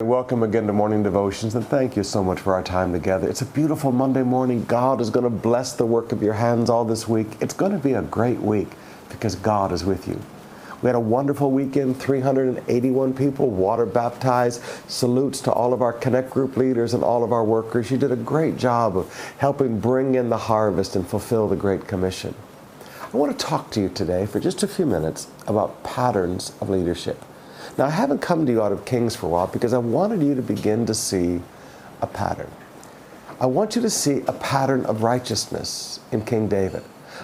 Welcome again to Morning Devotions, and thank you so much for our time together. It's a beautiful Monday morning. God is going to bless the work of your hands all this week. It's going to be a great week because God is with you. We had a wonderful weekend, 381 people water baptized. Salutes to all of our Connect Group leaders and all of our workers. You did a great job of helping bring in the harvest and fulfill the Great Commission. I want to talk to you today for just a few minutes about patterns of leadership. Now, I haven't come to you out of Kings for a while because I wanted you to begin to see a pattern. I want you to see a pattern of righteousness in King David.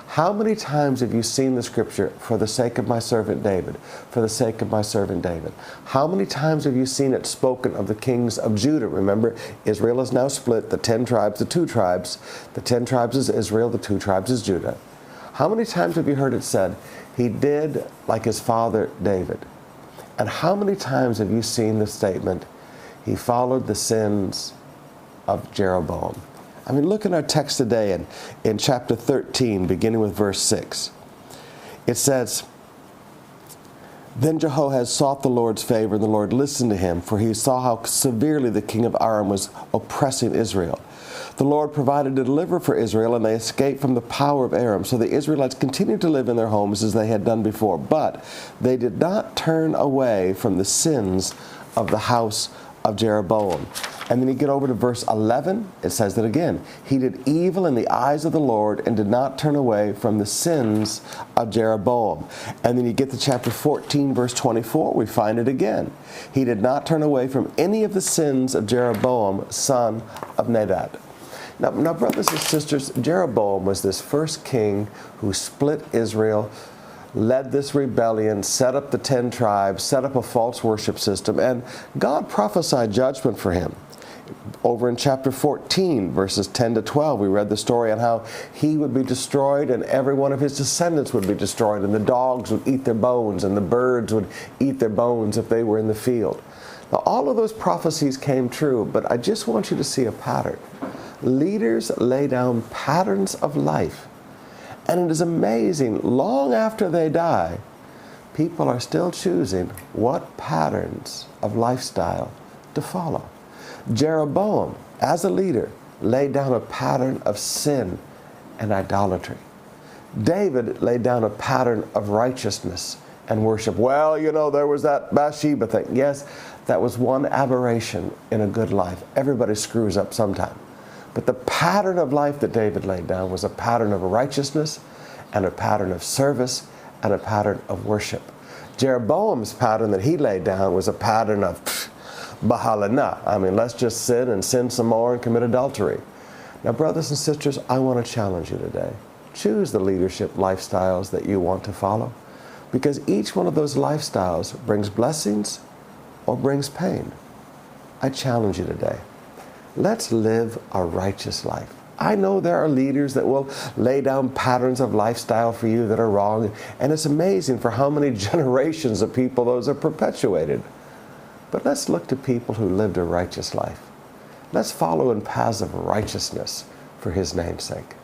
How many times have you seen the scripture, for the sake of my servant David, for the sake of my servant David? How many times have you seen it spoken of the kings of Judah? Remember, Israel is now split, the 10 tribes, the 2 tribes. The 10 tribes is Israel, the 2 tribes is Judah. How many times have you heard it said, he did like his father David? And how many times have you seen the statement, he followed the sins of Jeroboam? I mean, look in our text today in chapter 13, beginning with verse 6. It says, Then Jehoahaz sought the Lord's favor, and the Lord listened to him, for he saw how severely the king of Aram was oppressing Israel. The Lord provided a deliverer for Israel, and they escaped from the power of Aram. So the Israelites continued to live in their homes as they had done before. But they did not turn away from the sins of the house of Jeroboam. And then you get over to verse 11. It says that again. He did evil in the eyes of the Lord and did not turn away from the sins of Jeroboam. And then you get to chapter 14, verse 24. We find it again. He did not turn away from any of the sins of Jeroboam, son of Nebat. Now, brothers and sisters, Jeroboam was this first king who split Israel, led this rebellion, set up the 10 tribes, set up a false worship system, and God prophesied judgment for him. Over in chapter 14, verses 10 to 12, we read the story on how he would be destroyed and every one of his descendants would be destroyed, and the dogs would eat their bones and the birds would eat their bones if they were in the field. Now, all of those prophecies came true, but I just want you to see a pattern. Leaders lay down patterns of life, and it is amazing, long after they die, people are still choosing what patterns of lifestyle to follow. Jeroboam, as a leader, laid down a pattern of sin and idolatry. David laid down a pattern of righteousness and worship. Well, you know, there was that Bathsheba thing. Yes, that was one aberration in a good life. Everybody screws up sometime. But the pattern of life that David laid down was a pattern of righteousness and a pattern of service and a pattern of worship. Jeroboam's pattern that he laid down was a pattern of bahalana. I mean, let's just sin and sin some more and commit adultery. Now, brothers and sisters, I want to challenge you today. Choose the leadership lifestyles that you want to follow, because each one of those lifestyles brings blessings or brings pain. I challenge you today. Let's live a righteous life. I know there are leaders that will lay down patterns of lifestyle for you that are wrong, and it's amazing for how many generations of people those are perpetuated. But let's look to people who lived a righteous life. Let's follow in paths of righteousness for His name's sake.